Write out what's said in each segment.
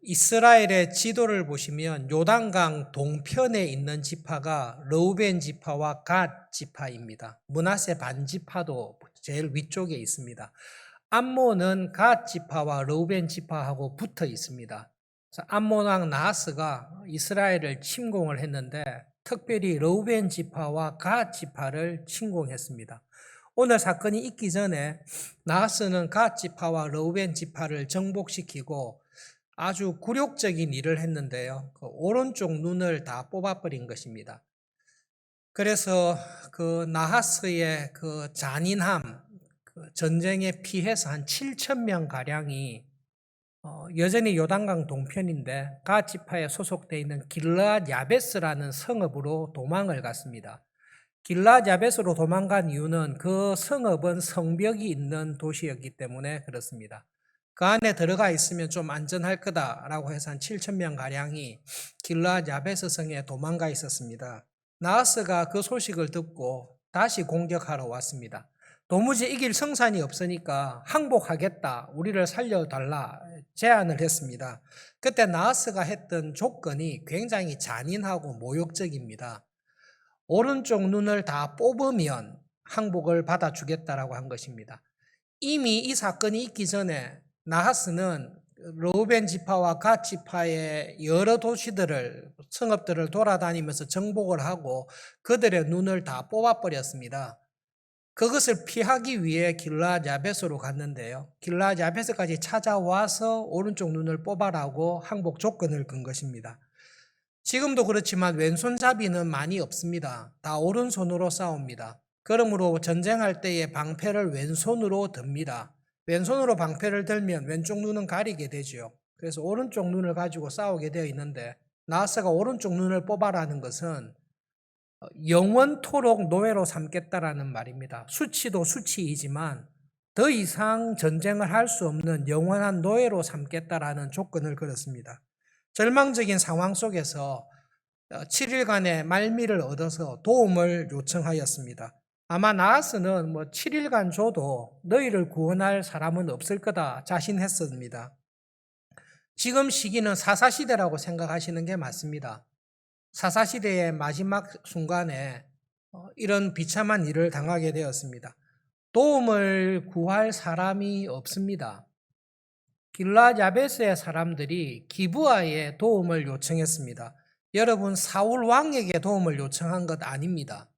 이스라엘의 지도를 보시면 요단강 동편에 있는 지파가 르우벤 지파와 갓 지파입니다. 므낫세 반 지파도 제일 위쪽에 있습니다. 암몬은 갓 지파와 르우벤 지파하고 붙어 있습니다. 그래서 암몬 왕 나하스가 이스라엘을 침공을 했는데 특별히 르우벤 지파와 갓 지파를 침공했습니다. 오늘 사건이 있기 전에 나하스는 갓 지파와 르우벤 지파를 정복시키고 아주 굴욕적인 일을 했는데요. 그 오른쪽 눈을 다 뽑아버린 것입니다. 그래서 그 나하스의 그 잔인함, 그 전쟁에 피해서 한 7천 명 가량이 여전히 요단강 동편인데 갓 지파에 소속되어 있는 길르앗 야베스라는 성읍으로 도망을 갔습니다. 길르앗 야베스로 도망간 이유는 그 성읍은 성벽이 있는 도시였기 때문에 그렇습니다. 그 안에 들어가 있으면 좀 안전할 거다라고 해서 한 7천 명 가량이 길르앗 야베스 성에 도망가 있었습니다. 나하스가 그 소식을 듣고 다시 공격하러 왔습니다. 도무지 이길 성산이 없으니까 항복하겠다, 우리를 살려달라 제안을 했습니다. 그때 나하스가 했던 조건이 굉장히 잔인하고 모욕적입니다. 오른쪽 눈을 다 뽑으면 항복을 받아주겠다라고 한 것입니다. 이미 이 사건이 있기 전에 나하스는 르우벤 지파와 갓 지파의 여러 도시들을, 성읍들을 돌아다니면서 정복을 하고 그들의 눈을 다 뽑아버렸습니다. 그것을 피하기 위해 길르앗 야베스로 갔는데요. 길르앗 야베스까지 찾아와서 오른쪽 눈을 뽑아라고 항복 조건을 건 것입니다. 지금도 그렇지만 왼손잡이는 많이 없습니다. 다 오른손으로 싸웁니다. 그러므로 전쟁할 때의 방패를 왼손으로 듭니다. 왼손으로 방패를 들면 왼쪽 눈은 가리게 되죠. 그래서 오른쪽 눈을 가지고 싸우게 되어 있는데 나하스가 오른쪽 눈을 뽑아라는 것은 영원토록 노예로 삼겠다라는 말입니다. 수치도 수치이지만 더 이상 전쟁을 할 수 없는 영원한 노예로 삼겠다라는 조건을 걸었습니다. 절망적인 상황 속에서 7일간의 말미를 얻어서 도움을 요청하였습니다. 아마 나하스는 7일간 줘도 너희를 구원할 사람은 없을 거다 자신했습니다. 지금 시기는 사사시대라고 생각하시는 게 맞습니다. 사사시대의 마지막 순간에 이런 비참한 일을 당하게 되었습니다. 도움을 구할 사람이 없습니다. 길르앗 야베스의 사람들이 기브아에 도움을 요청했습니다. 여러분, 사울 왕에게 도움을 요청한 것 아닙니다.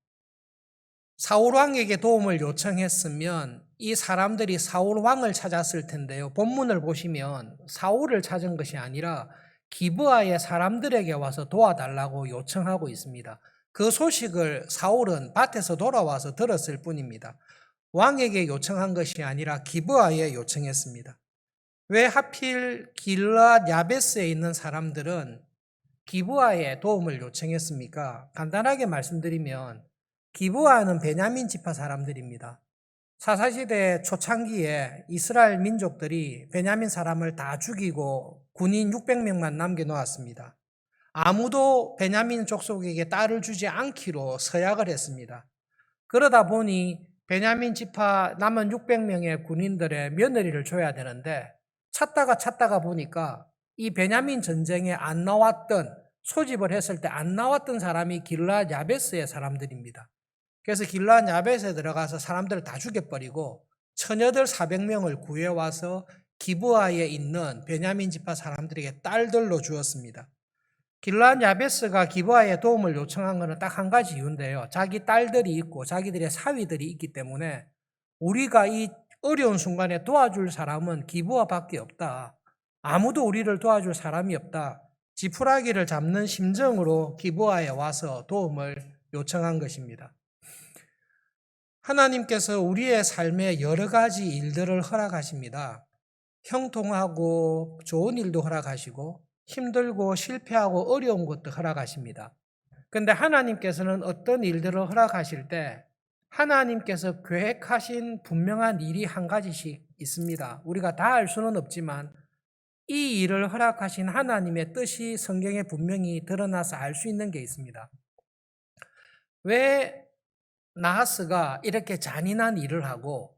사울 왕에게 도움을 요청했으면 이 사람들이 사울 왕을 찾았을 텐데요. 본문을 보시면 사울을 찾은 것이 아니라 기브아의 사람들에게 와서 도와달라고 요청하고 있습니다. 그 소식을 사울은 밭에서 돌아와서 들었을 뿐입니다. 왕에게 요청한 것이 아니라 기브아에 요청했습니다. 왜 하필 길르앗 야베스에 있는 사람들은 기브아에 도움을 요청했습니까? 간단하게 말씀드리면 기브아는 베냐민 지파 사람들입니다. 사사시대 초창기에 이스라엘 민족들이 베냐민 사람을 다 죽이고 군인 600명만 남겨놓았습니다. 아무도 베냐민 족속에게 딸을 주지 않기로 서약을 했습니다. 그러다 보니 베냐민 지파 남은 600명의 군인들의 며느리를 줘야 되는데 찾다가 보니까 이 베냐민 전쟁에 안 나왔던, 소집을 했을 때 안 나왔던 사람이 길르앗 야베스의 사람들입니다. 그래서 길르앗 야베스에 들어가서 사람들을 다 죽여버리고 처녀들 400명을 구해와서 기브아에 있는 베냐민 지파 사람들에게 딸들로 주었습니다. 길르앗 야베스가 기브아에 도움을 요청한 것은 딱 한 가지 이유인데요. 자기 딸들이 있고 자기들의 사위들이 있기 때문에 우리가 이 어려운 순간에 도와줄 사람은 기브아밖에 없다. 아무도 우리를 도와줄 사람이 없다. 지푸라기를 잡는 심정으로 기브아에 와서 도움을 요청한 것입니다. 하나님께서 우리의 삶에 여러 가지 일들을 허락하십니다. 형통하고 좋은 일도 허락하시고 힘들고 실패하고 어려운 것도 허락하십니다. 그런데 하나님께서는 어떤 일들을 허락하실 때 하나님께서 계획하신 분명한 일이 한 가지씩 있습니다. 우리가 다 알 수는 없지만 이 일을 허락하신 하나님의 뜻이 성경에 분명히 드러나서 알 수 있는 게 있습니다. 왜 나하스가 이렇게 잔인한 일을 하고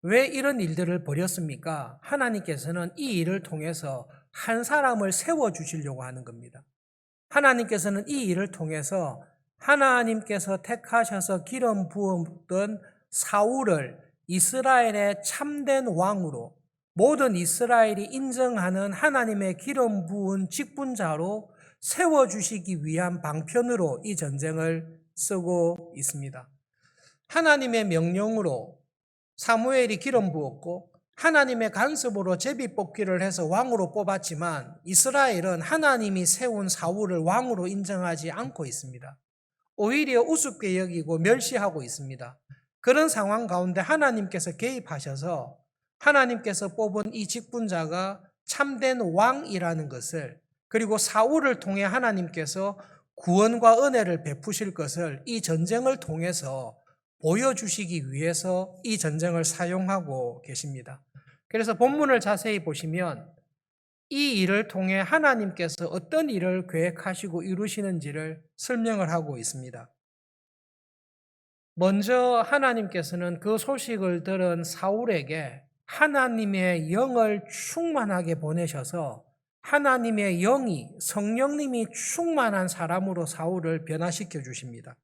왜 이런 일들을 벌였습니까? 하나님께서는 이 일을 통해서 한 사람을 세워주시려고 하는 겁니다. 하나님께서는 이 일을 통해서 하나님께서 택하셔서 기름 부었던 사울을 이스라엘의 참된 왕으로 모든 이스라엘이 인정하는 하나님의 기름 부은 직분자로 세워주시기 위한 방편으로 이 전쟁을 쓰고 있습니다. 하나님의 명령으로 사무엘이 기름 부었고 하나님의 간섭으로 제비 뽑기를 해서 왕으로 뽑았지만 이스라엘은 하나님이 세운 사울을 왕으로 인정하지 않고 있습니다. 오히려 우습게 여기고 멸시하고 있습니다. 그런 상황 가운데 하나님께서 개입하셔서 하나님께서 뽑은 이 직분자가 참된 왕이라는 것을, 그리고 사울을 통해 하나님께서 구원과 은혜를 베푸실 것을 이 전쟁을 통해서 보여주시기 위해서 이 전쟁을 사용하고 계십니다. 그래서 본문을 자세히 보시면 이 일을 통해 하나님께서 어떤 일을 계획하시고 이루시는지를 설명을 하고 있습니다. 먼저 하나님께서는 그 소식을 들은 사울에게 하나님의 영을 충만하게 보내셔서 하나님의 영이, 성령님이 충만한 사람으로 사울을 변화시켜 주십니다.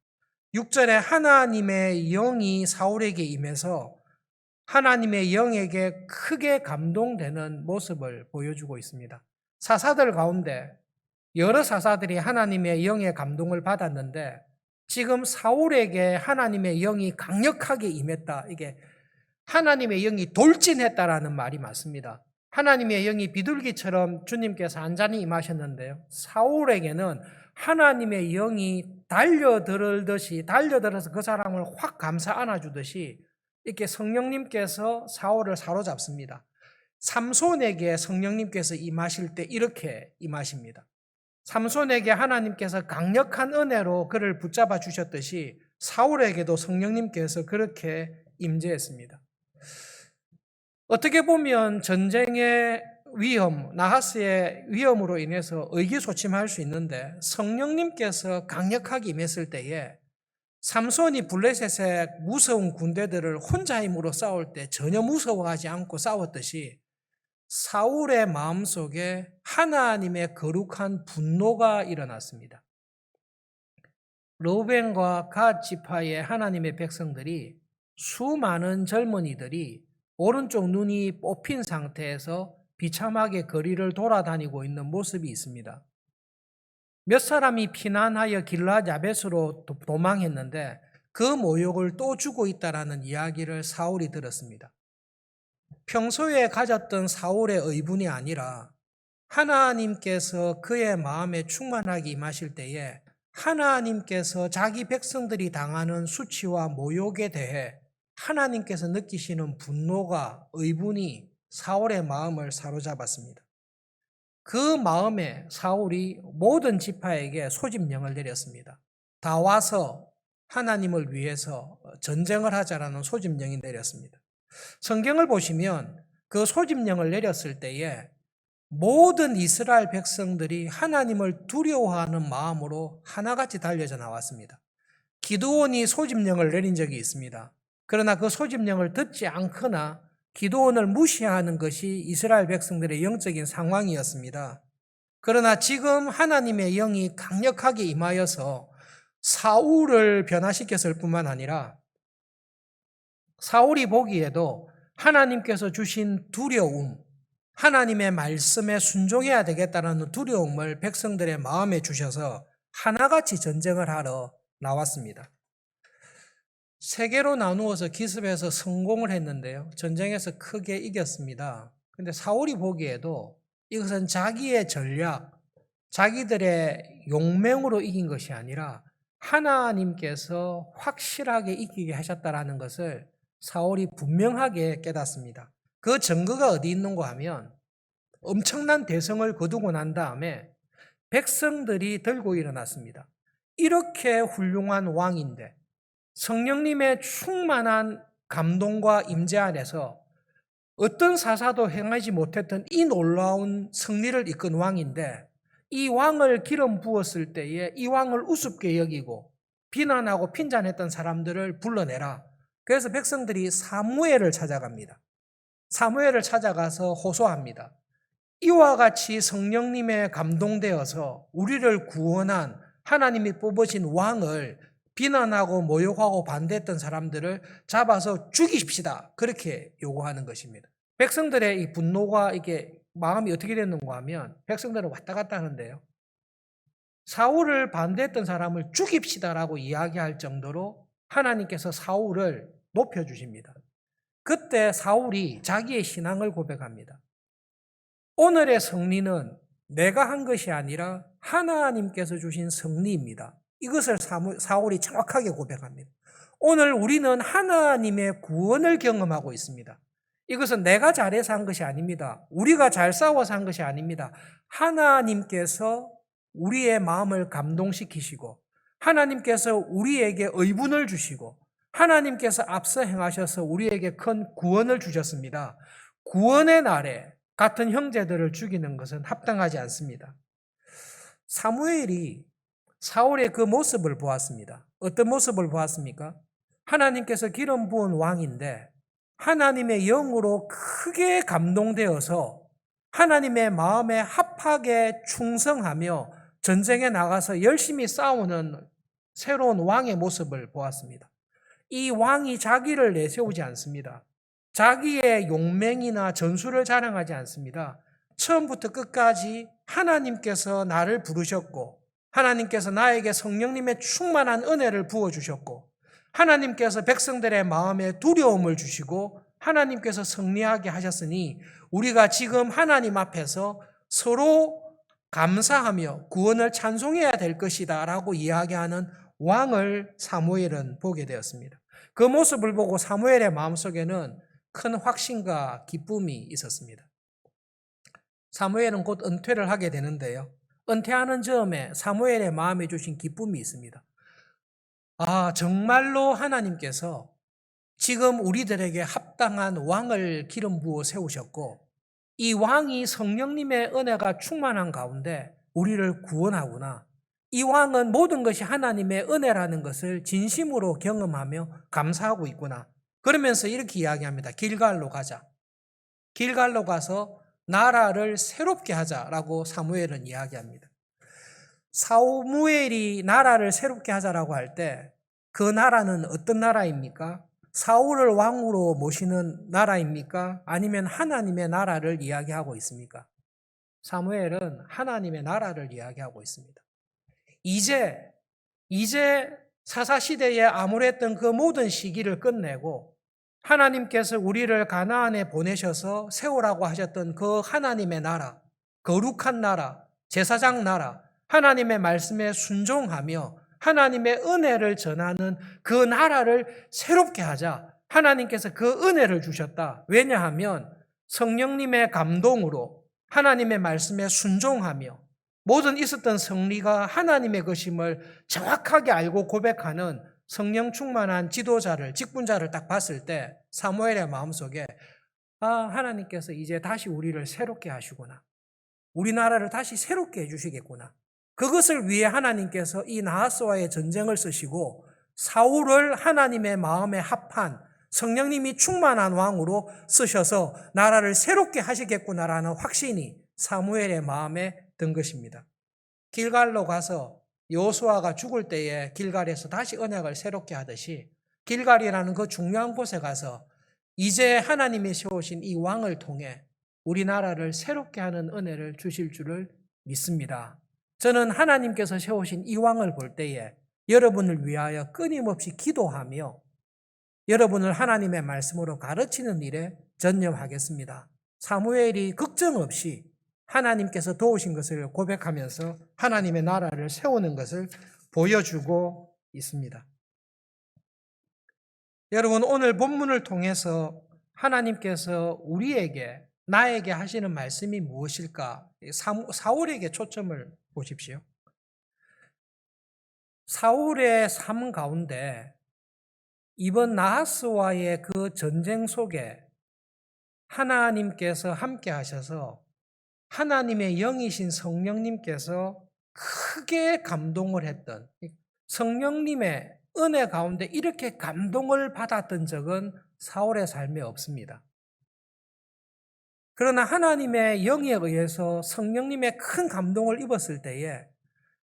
6절에 하나님의 영이 사울에게 임해서 하나님의 영에게 크게 감동되는 모습을 보여주고 있습니다. 사사들 가운데 여러 사사들이 하나님의 영의 감동을 받았는데 지금 사울에게 하나님의 영이 강력하게 임했다. 이게 하나님의 영이 돌진했다라는 말이 맞습니다. 하나님의 영이 비둘기처럼 주님께서 안전히 임하셨는데요. 사울에게는 하나님의 영이 달려들어서 그 사람을 확 감싸 안아주듯이 이렇게 성령님께서 사울을 사로잡습니다. 삼손에게 성령님께서 임하실 때 이렇게 임하십니다. 삼손에게 하나님께서 강력한 은혜로 그를 붙잡아 주셨듯이 사울에게도 성령님께서 그렇게 임재했습니다. 어떻게 보면 전쟁의 위험, 나하스의 위험으로 인해서 의기소침할 수 있는데 성령님께서 강력하게 임했을 때에 삼손이 블레셋의 무서운 군대들을 혼자 힘으로 싸울 때 전혀 무서워하지 않고 싸웠듯이 사울의 마음속에 하나님의 거룩한 분노가 일어났습니다. 르우벤과 갓 지파의 하나님의 백성들이 수많은 젊은이들이 오른쪽 눈이 뽑힌 상태에서 비참하게 거리를 돌아다니고 있는 모습이 있습니다. 몇 사람이 피난하여 길앗 야벳으로 도망했는데 그 모욕을 또 주고 있다라는 이야기를 사울이 들었습니다. 평소에 가졌던 사울의 의분이 아니라 하나님께서 그의 마음에 충만하게 임하실 때에 하나님께서 자기 백성들이 당하는 수치와 모욕에 대해 하나님께서 느끼시는 분노가, 의분이 사울의 마음을 사로잡았습니다. 그 마음에 사울이 모든 지파에게 소집령을 내렸습니다. 다 와서 하나님을 위해서 전쟁을 하자라는 소집령이 내렸습니다. 성경을 보시면 그 소집령을 내렸을 때에 모든 이스라엘 백성들이 하나님을 두려워하는 마음으로 하나같이 달려져 나왔습니다. 기드온이 소집령을 내린 적이 있습니다. 그러나 그 소집령을 듣지 않거나 기드온을 무시하는 것이 이스라엘 백성들의 영적인 상황이었습니다. 그러나 지금 하나님의 영이 강력하게 임하여서 사울을 변화시켰을 뿐만 아니라 사울이 보기에도 하나님께서 주신 두려움, 하나님의 말씀에 순종해야 되겠다는 두려움을 백성들의 마음에 주셔서 하나같이 전쟁을 하러 나왔습니다. 세 개로 나누어서 기습해서 성공을 했는데요. 전쟁에서 크게 이겼습니다. 근데 사울이 보기에도 이것은 자기의 전략, 자기들의 용맹으로 이긴 것이 아니라 하나님께서 확실하게 이기게 하셨다라는 것을 사울이 분명하게 깨닫습니다. 그 증거가 어디 있는가 하면 엄청난 대성을 거두고 난 다음에 백성들이 들고 일어났습니다. 이렇게 훌륭한 왕인데 성령님의 충만한 감동과 임재 안에서 어떤 사사도 행하지 못했던 이 놀라운 승리를 이끈 왕인데 이 왕을 기름 부었을 때에 이 왕을 우습게 여기고 비난하고 핀잔했던 사람들을 불러내라. 그래서 백성들이 사무엘을 찾아갑니다. 사무엘을 찾아가서 호소합니다. 이와 같이 성령님에 감동되어서 우리를 구원한 하나님이 뽑으신 왕을 비난하고 모욕하고 반대했던 사람들을 잡아서 죽이십시다. 그렇게 요구하는 것입니다. 백성들의 이 분노가 이게 마음이 어떻게 됐는가 하면 백성들은 왔다 갔다 하는데요. 사울을 반대했던 사람을 죽입시다라고 이야기할 정도로 하나님께서 사울을 높여주십니다. 그때 사울이 자기의 신앙을 고백합니다. 오늘의 승리는 내가 한 것이 아니라 하나님께서 주신 승리입니다. 이것을 사울이 정확하게 고백합니다. 오늘 우리는 하나님의 구원을 경험하고 있습니다. 이것은 내가 잘해서 한 것이 아닙니다. 우리가 잘 싸워서 한 것이 아닙니다. 하나님께서 우리의 마음을 감동시키시고 하나님께서 우리에게 의분을 주시고 하나님께서 앞서 행하셔서 우리에게 큰 구원을 주셨습니다. 구원의 날에 같은 형제들을 죽이는 것은 합당하지 않습니다. 사무엘이 사울의 그 모습을 보았습니다. 어떤 모습을 보았습니까? 하나님께서 기름 부은 왕인데 하나님의 영으로 크게 감동되어서 하나님의 마음에 합하게 충성하며 전쟁에 나가서 열심히 싸우는 새로운 왕의 모습을 보았습니다. 이 왕이 자기를 내세우지 않습니다. 자기의 용맹이나 전술을 자랑하지 않습니다. 처음부터 끝까지 하나님께서 나를 부르셨고 하나님께서 나에게 성령님의 충만한 은혜를 부어주셨고 하나님께서 백성들의 마음에 두려움을 주시고 하나님께서 승리하게 하셨으니 우리가 지금 하나님 앞에서 서로 감사하며 구원을 찬송해야 될 것이다 라고 이야기하는 왕을 사무엘은 보게 되었습니다. 그 모습을 보고 사무엘의 마음속에는 큰 확신과 기쁨이 있었습니다. 사무엘은 곧 은퇴를 하게 되는데요. 은퇴하는 즈음에 사무엘의 마음에 주신 기쁨이 있습니다. 정말로 하나님께서 지금 우리들에게 합당한 왕을 기름 부어 세우셨고 이 왕이 성령님의 은혜가 충만한 가운데 우리를 구원하구나. 이 왕은 모든 것이 하나님의 은혜라는 것을 진심으로 경험하며 감사하고 있구나. 그러면서 이렇게 이야기합니다. 길갈로 가자. 길갈로 가서 나라를 새롭게 하자라고 사무엘은 이야기합니다. 사무엘이 나라를 새롭게 하자라고 할 때 그 나라는 어떤 나라입니까? 사울을 왕으로 모시는 나라입니까? 아니면 하나님의 나라를 이야기하고 있습니까? 사무엘은 하나님의 나라를 이야기하고 있습니다. 이제 사사시대에 암울했던 그 모든 시기를 끝내고 하나님께서 우리를 가나안에 보내셔서 세우라고 하셨던 그 하나님의 나라, 거룩한 나라, 제사장 나라, 하나님의 말씀에 순종하며 하나님의 은혜를 전하는 그 나라를 새롭게 하자. 하나님께서 그 은혜를 주셨다. 왜냐하면 성령님의 감동으로 하나님의 말씀에 순종하며 모든 있었던 승리가 하나님의 것임을 정확하게 알고 고백하는 성령 충만한 지도자를, 직분자를 딱 봤을 때 사무엘의 마음속에 하나님께서 이제 다시 우리를 새롭게 하시구나. 우리나라를 다시 새롭게 해주시겠구나. 그것을 위해 하나님께서 이 나하스와의 전쟁을 쓰시고 사울을 하나님의 마음에 합한 성령님이 충만한 왕으로 쓰셔서 나라를 새롭게 하시겠구나라는 확신이 사무엘의 마음에 든 것입니다. 길갈로 가서 여호수아가 죽을 때에 길갈에서 다시 언약을 새롭게 하듯이 길갈이라는 그 중요한 곳에 가서 이제 하나님이 세우신 이 왕을 통해 우리나라를 새롭게 하는 은혜를 주실 줄을 믿습니다. 저는 하나님께서 세우신 이 왕을 볼 때에 여러분을 위하여 끊임없이 기도하며 여러분을 하나님의 말씀으로 가르치는 일에 전념하겠습니다. 사무엘이 걱정 없이 하나님께서 도우신 것을 고백하면서 하나님의 나라를 세우는 것을 보여주고 있습니다. 여러분, 오늘 본문을 통해서 하나님께서 우리에게, 나에게 하시는 말씀이 무엇일까? 사울에게 초점을 보십시오. 사울의 삶 가운데 이번 나하스와의 그 전쟁 속에 하나님께서 함께 하셔서 하나님의 영이신 성령님께서 크게 감동을 했던, 성령님의 은혜 가운데 이렇게 감동을 받았던 적은 사울의 삶에 없습니다. 그러나 하나님의 영에 의해서 성령님의 큰 감동을 입었을 때에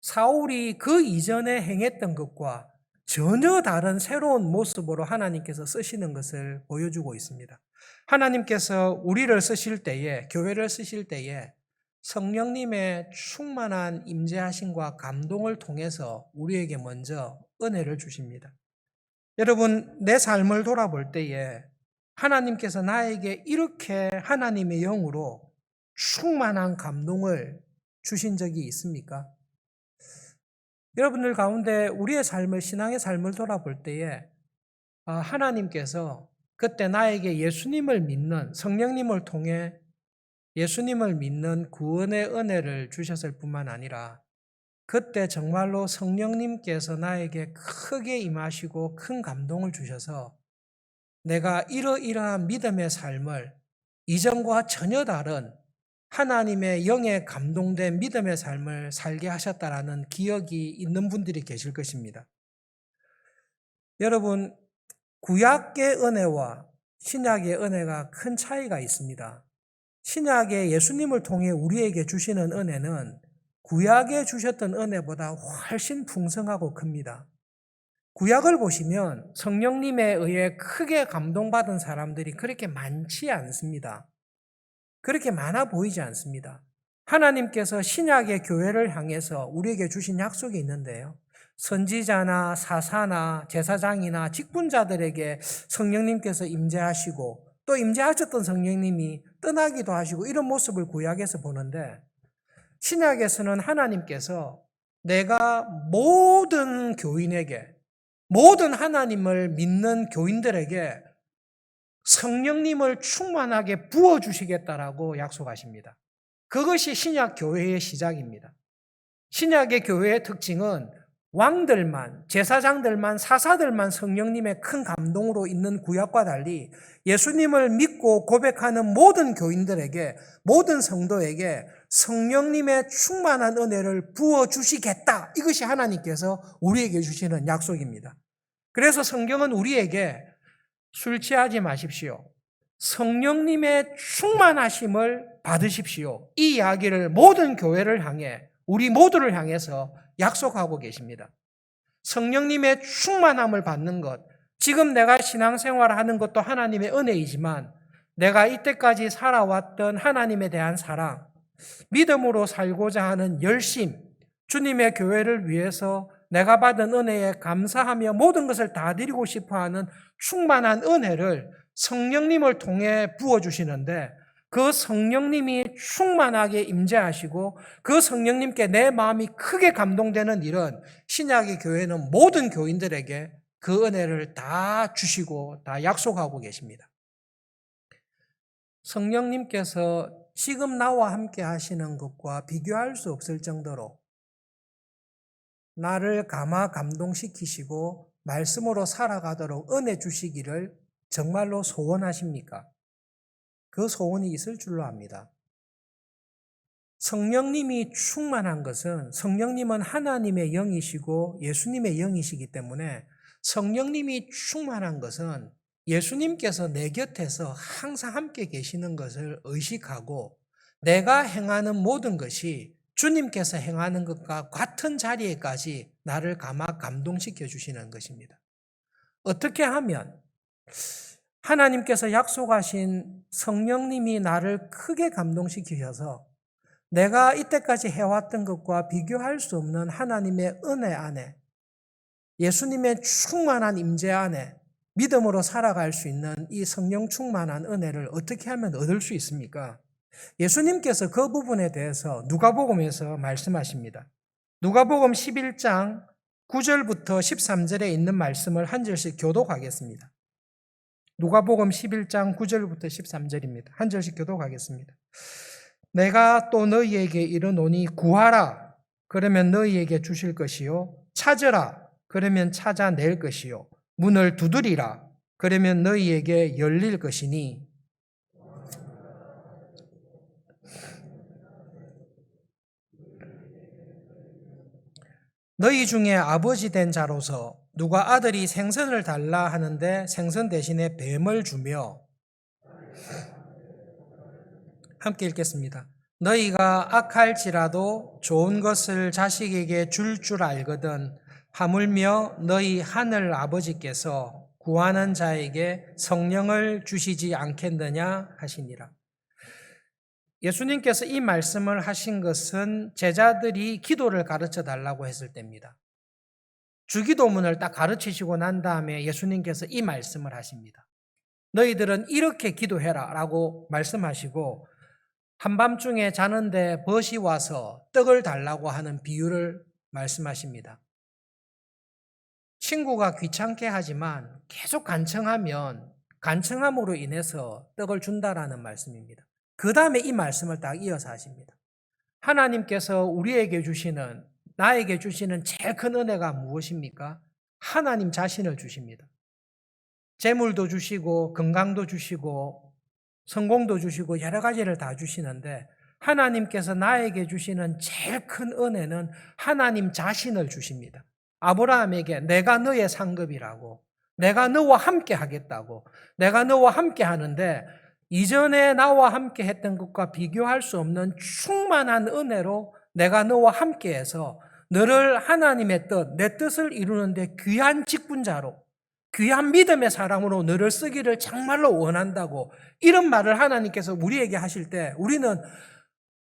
사울이 그 이전에 행했던 것과 전혀 다른 새로운 모습으로 하나님께서 쓰시는 것을 보여주고 있습니다. 하나님께서 우리를 쓰실 때에, 교회를 쓰실 때에 성령님의 충만한 임재하심과 감동을 통해서 우리에게 먼저 은혜를 주십니다. 여러분, 내 삶을 돌아볼 때에 하나님께서 나에게 이렇게 하나님의 영으로 충만한 감동을 주신 적이 있습니까? 여러분들 가운데 우리의 삶을, 신앙의 삶을 돌아볼 때에 하나님께서 그때 나에게 예수님을 믿는, 성령님을 통해 예수님을 믿는 구원의 은혜를 주셨을 뿐만 아니라 그때 정말로 성령님께서 나에게 크게 임하시고 큰 감동을 주셔서 내가 이러이러한 믿음의 삶을 이전과 전혀 다른 하나님의 영에 감동된 믿음의 삶을 살게 하셨다라는 기억이 있는 분들이 계실 것입니다. 여러분, 구약의 은혜와 신약의 은혜가 큰 차이가 있습니다. 신약의 예수님을 통해 우리에게 주시는 은혜는 구약에 주셨던 은혜보다 훨씬 풍성하고 큽니다. 구약을 보시면 성령님에 의해 크게 감동받은 사람들이 그렇게 많지 않습니다. 그렇게 많아 보이지 않습니다. 하나님께서 신약의 교회를 향해서 우리에게 주신 약속이 있는데요. 선지자나 사사나 제사장이나 직분자들에게 성령님께서 임재하시고 또 임재하셨던 성령님이 떠나기도 하시고 이런 모습을 구약에서 보는데 신약에서는 하나님께서 내가 모든 교인에게, 모든 하나님을 믿는 교인들에게 성령님을 충만하게 부어주시겠다라고 약속하십니다. 그것이 신약 교회의 시작입니다. 신약의 교회의 특징은 왕들만, 제사장들만, 사사들만 성령님의 큰 감동으로 있는 구약과 달리 예수님을 믿고 고백하는 모든 교인들에게, 모든 성도에게 성령님의 충만한 은혜를 부어주시겠다. 이것이 하나님께서 우리에게 주시는 약속입니다. 그래서 성경은 우리에게 술 취하지 마십시오. 성령님의 충만하심을 받으십시오. 이 이야기를 모든 교회를 향해, 우리 모두를 향해서 약속하고 계십니다. 성령님의 충만함을 받는 것, 지금 내가 신앙생활을 하는 것도 하나님의 은혜이지만 내가 이때까지 살아왔던 하나님에 대한 사랑, 믿음으로 살고자 하는 열심, 주님의 교회를 위해서 내가 받은 은혜에 감사하며 모든 것을 다 드리고 싶어하는 충만한 은혜를 성령님을 통해 부어주시는데 그 성령님이 충만하게 임재하시고 그 성령님께 내 마음이 크게 감동되는 일은 신약의 교회는 모든 교인들에게 그 은혜를 다 주시고 다 약속하고 계십니다. 성령님께서 지금 나와 함께 하시는 것과 비교할 수 없을 정도로 나를 감동시키시고 말씀으로 살아가도록 은혜 주시기를 정말로 소원하십니까? 그 소원이 있을 줄로 압니다. 성령님이 충만한 것은 성령님은 하나님의 영이시고 예수님의 영이시기 때문에 성령님이 충만한 것은 예수님께서 내 곁에서 항상 함께 계시는 것을 의식하고 내가 행하는 모든 것이 주님께서 행하는 것과 같은 자리에까지 나를 감동시켜 주시는 것입니다. 어떻게 하면 하나님께서 약속하신 성령님이 나를 크게 감동시키셔서 내가 이때까지 해왔던 것과 비교할 수 없는 하나님의 은혜 안에 예수님의 충만한 임재 안에 믿음으로 살아갈 수 있는 이 성령 충만한 은혜를 어떻게 하면 얻을 수 있습니까? 예수님께서 그 부분에 대해서 누가복음에서 말씀하십니다. 누가복음 11장 9절부터 13절에 있는 말씀을 한 절씩 교독하겠습니다. 누가복음 11장 9절부터 13절입니다. 한 절씩 교독하겠습니다. 내가 또 너희에게 이르노니 구하라 그러면 너희에게 주실 것이요 찾으라 그러면 찾아낼 것이요 문을 두드리라 그러면 너희에게 열릴 것이니 너희 중에 아버지 된 자로서 누가 아들이 생선을 달라 하는데 생선 대신에 뱀을 주며 함께 읽겠습니다. 너희가 악할지라도 좋은 것을 자식에게 줄 알거든 하물며 너희 하늘 아버지께서 구하는 자에게 성령을 주시지 않겠느냐 하시니라. 예수님께서 이 말씀을 하신 것은 제자들이 기도를 가르쳐 달라고 했을 때입니다. 주기도문을 딱 가르치시고 난 다음에 예수님께서 이 말씀을 하십니다. 너희들은 이렇게 기도해라 라고 말씀하시고 한밤중에 자는데 벗이 와서 떡을 달라고 하는 비유를 말씀하십니다. 친구가 귀찮게 하지만 계속 간청하면 간청함으로 인해서 떡을 준다라는 말씀입니다. 그 다음에 이 말씀을 딱 이어서 하십니다. 하나님께서 우리에게 주시는, 나에게 주시는 제일 큰 은혜가 무엇입니까? 하나님 자신을 주십니다. 재물도 주시고 건강도 주시고 성공도 주시고 여러 가지를 다 주시는데 하나님께서 나에게 주시는 제일 큰 은혜는 하나님 자신을 주십니다. 아브라함에게 내가 너의 상급이라고, 내가 너와 함께 하겠다고, 내가 너와 함께 하는데 이전에 나와 함께 했던 것과 비교할 수 없는 충만한 은혜로 내가 너와 함께해서 너를 하나님의 뜻, 내 뜻을 이루는데 귀한 직분자로, 귀한 믿음의 사람으로 너를 쓰기를 정말로 원한다고 이런 말을 하나님께서 우리에게 하실 때 우리는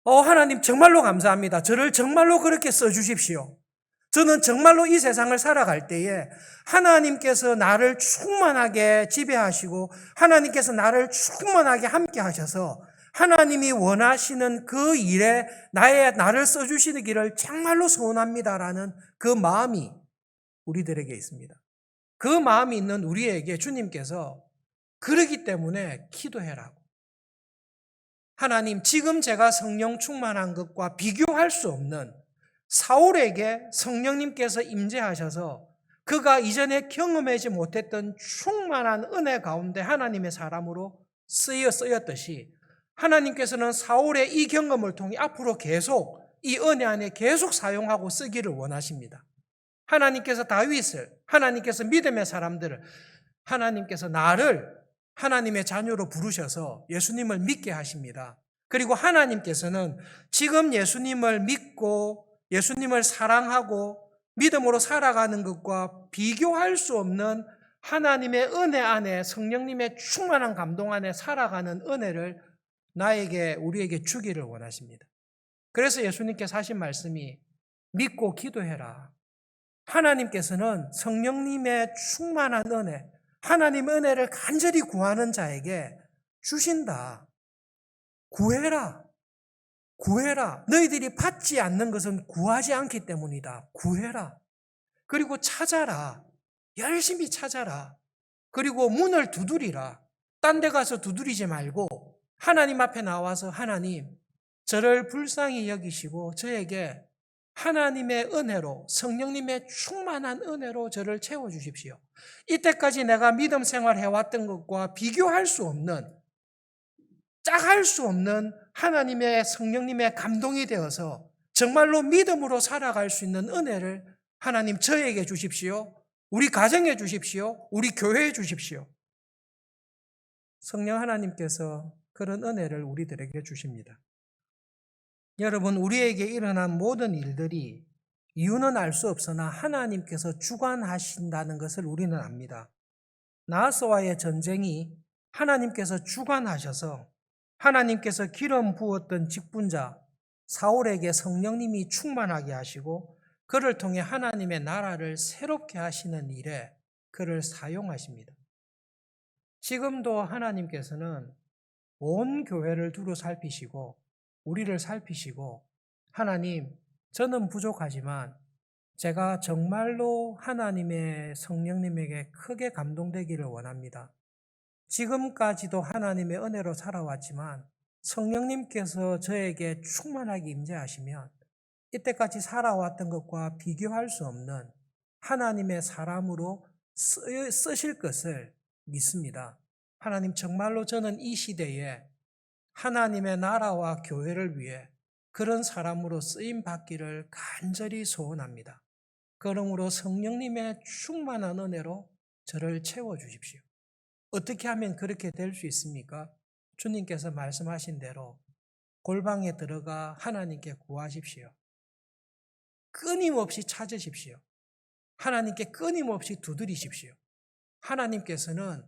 하나님 정말로 감사합니다. 저를 정말로 그렇게 써주십시오. 저는 정말로 이 세상을 살아갈 때에 하나님께서 나를 충만하게 지배하시고 하나님께서 나를 충만하게 함께 하셔서 하나님이 원하시는 그 일에 나를 써주시기를 정말로 소원합니다라는 그 마음이 우리들에게 있습니다. 그 마음이 있는 우리에게 주님께서 그러기 때문에 기도해라고. 하나님, 지금 제가 성령 충만한 것과 비교할 수 없는 사울에게 성령님께서 임재하셔서 그가 이전에 경험하지 못했던 충만한 은혜 가운데 하나님의 사람으로 쓰였듯이 하나님께서는 사울의 이 경험을 통해 앞으로 계속 이 은혜 안에 계속 사용하고 쓰기를 원하십니다. 하나님께서 다윗을, 하나님께서 믿음의 사람들을, 하나님께서 나를 하나님의 자녀로 부르셔서 예수님을 믿게 하십니다. 그리고 하나님께서는 지금 예수님을 믿고 예수님을 사랑하고 믿음으로 살아가는 것과 비교할 수 없는 하나님의 은혜 안에 성령님의 충만한 감동 안에 살아가는 은혜를 우리에게 주기를 원하십니다. 그래서 예수님께서 하신 말씀이 믿고 기도해라. 하나님께서는 성령님의 충만한 은혜, 하나님의 은혜를 간절히 구하는 자에게 주신다. 구해라. 구해라. 너희들이 받지 않는 것은 구하지 않기 때문이다. 구해라. 그리고 찾아라. 열심히 찾아라. 그리고 문을 두드리라. 딴 데 가서 두드리지 말고 하나님 앞에 나와서 하나님, 저를 불쌍히 여기시고 저에게 하나님의 은혜로, 성령님의 충만한 은혜로 저를 채워주십시오. 이때까지 내가 믿음 생활해왔던 것과 비교할 수 없는, 짝할 수 없는 하나님의 성령님의 감동이 되어서 정말로 믿음으로 살아갈 수 있는 은혜를 하나님 저에게 주십시오. 우리 가정에 주십시오. 우리 교회에 주십시오. 성령 하나님께서 그런 은혜를 우리들에게 주십니다. 여러분, 우리에게 일어난 모든 일들이 이유는 알 수 없으나 하나님께서 주관하신다는 것을 우리는 압니다. 나하스와의 전쟁이 하나님께서 주관하셔서 하나님께서 기름 부었던 직분자 사울에게 성령님이 충만하게 하시고 그를 통해 하나님의 나라를 새롭게 하시는 일에 그를 사용하십니다. 지금도 하나님께서는 온 교회를 두루 살피시고 우리를 살피시고 하나님, 저는 부족하지만 제가 정말로 하나님의 성령님에게 크게 감동되기를 원합니다. 지금까지도 하나님의 은혜로 살아왔지만 성령님께서 저에게 충만하게 임재하시면 이때까지 살아왔던 것과 비교할 수 없는 하나님의 사람으로 쓰실 것을 믿습니다. 하나님, 정말로 저는 이 시대에 하나님의 나라와 교회를 위해 그런 사람으로 쓰임 받기를 간절히 소원합니다. 그러므로 성령님의 충만한 은혜로 저를 채워주십시오. 어떻게 하면 그렇게 될 수 있습니까? 주님께서 말씀하신 대로 골방에 들어가 하나님께 구하십시오. 끊임없이 찾으십시오. 하나님께 끊임없이 두드리십시오. 하나님께서는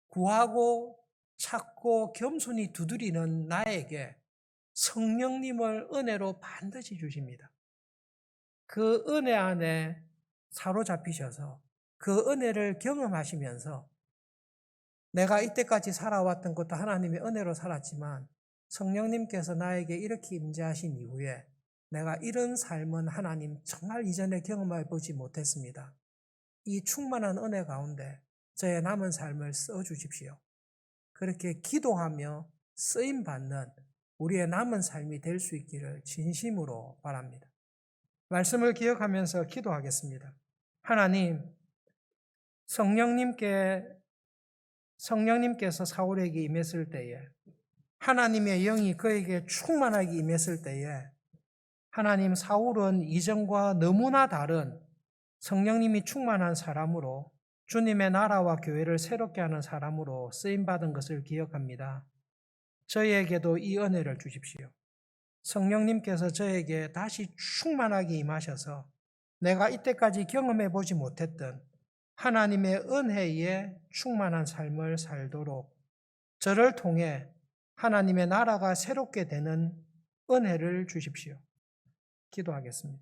구하고 찾고 겸손히 두드리는 나에게 성령님을 은혜로 반드시 주십니다. 그 은혜 안에 사로잡히셔서 그 은혜를 경험하시면서 내가 이때까지 살아왔던 것도 하나님의 은혜로 살았지만 성령님께서 나에게 이렇게 임재하신 이후에 내가 이런 삶은 하나님 정말 이전에 경험해 보지 못했습니다. 이 충만한 은혜 가운데 저의 남은 삶을 써주십시오. 그렇게 기도하며 쓰임받는 우리의 남은 삶이 될 수 있기를 진심으로 바랍니다. 말씀을 기억하면서 기도하겠습니다. 하나님, 성령님께서 사울에게 임했을 때에 하나님의 영이 그에게 충만하게 임했을 때에 하나님, 사울은 이전과 너무나 다른 성령님이 충만한 사람으로 주님의 나라와 교회를 새롭게 하는 사람으로 쓰임받은 것을 기억합니다. 저희에게도 이 은혜를 주십시오. 성령님께서 저에게 다시 충만하게 임하셔서 내가 이때까지 경험해 보지 못했던 하나님의 은혜에 충만한 삶을 살도록 저를 통해 하나님의 나라가 새롭게 되는 은혜를 주십시오. 기도하겠습니다.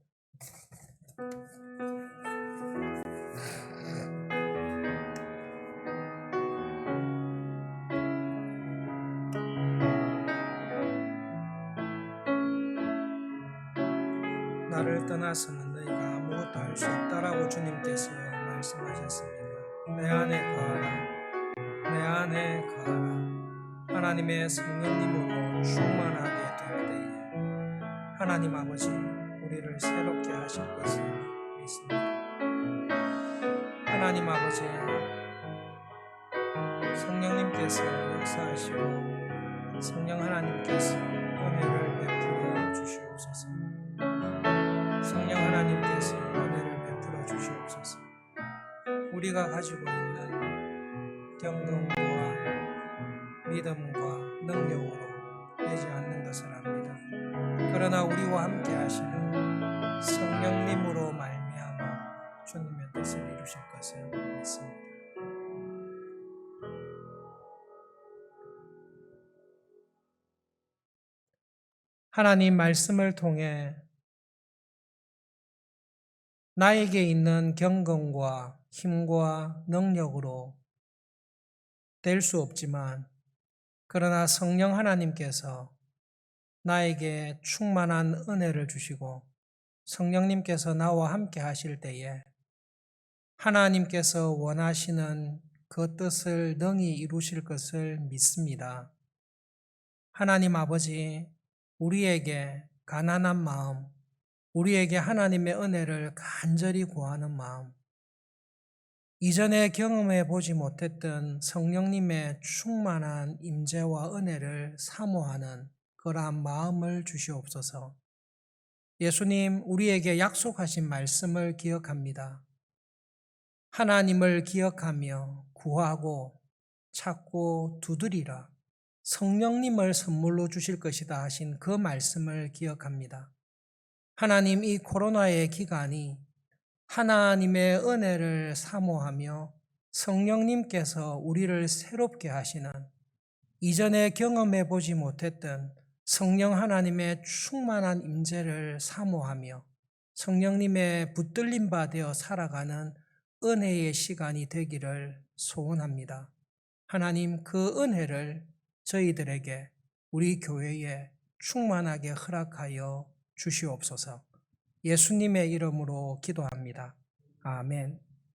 나를 떠나서는 너희가 아무것도 할 수 없다라고 주님께서 말씀하셨습니다. 내 안에 거하라. 내 안에 거하라. 하나님의 성령님으로 충만하게 될 때에 하나님 아버지 우리를 새롭게 하실 것을 믿습니다. 하나님 아버지, 성령님께서 역사하시고 성령 하나님께서 은혜를 베풀어 주시옵소서. 성령 하나님께서 은혜를 베풀어 주시옵소서. 우리가 가지고 있는 경건과 믿음과 능력으로 되지 않는 것을 압니다. 그러나 우리와 함께 하시는 성령님으로 말미암아 주님의 뜻을 이루실 것을 믿습니다. 하나님 말씀을 통해 나에게 있는 경건과 힘과 능력으로 될 수 없지만 그러나 성령 하나님께서 나에게 충만한 은혜를 주시고 성령님께서 나와 함께 하실 때에 하나님께서 원하시는 그 뜻을 능히 이루실 것을 믿습니다. 하나님 아버지, 우리에게 가난한 마음, 우리에게 하나님의 은혜를 간절히 구하는 마음, 이전에 경험해 보지 못했던 성령님의 충만한 임재와 은혜를 사모하는 그러한 마음을 주시옵소서. 예수님, 우리에게 약속하신 말씀을 기억합니다. 하나님을 기억하며 구하고 찾고 두드리라. 성령님을 선물로 주실 것이다 하신 그 말씀을 기억합니다. 하나님, 이 코로나의 기간이 하나님의 은혜를 사모하며 성령님께서 우리를 새롭게 하시는 이전에 경험해 보지 못했던 성령 하나님의 충만한 임재를 사모하며 성령님의 붙들림 바 되어 살아가는 은혜의 시간이 되기를 소원합니다. 하나님, 그 은혜를 저희들에게 우리 교회에 충만하게 허락하여 주시옵소서. 예수님의 이름으로 기도합니다. 아멘.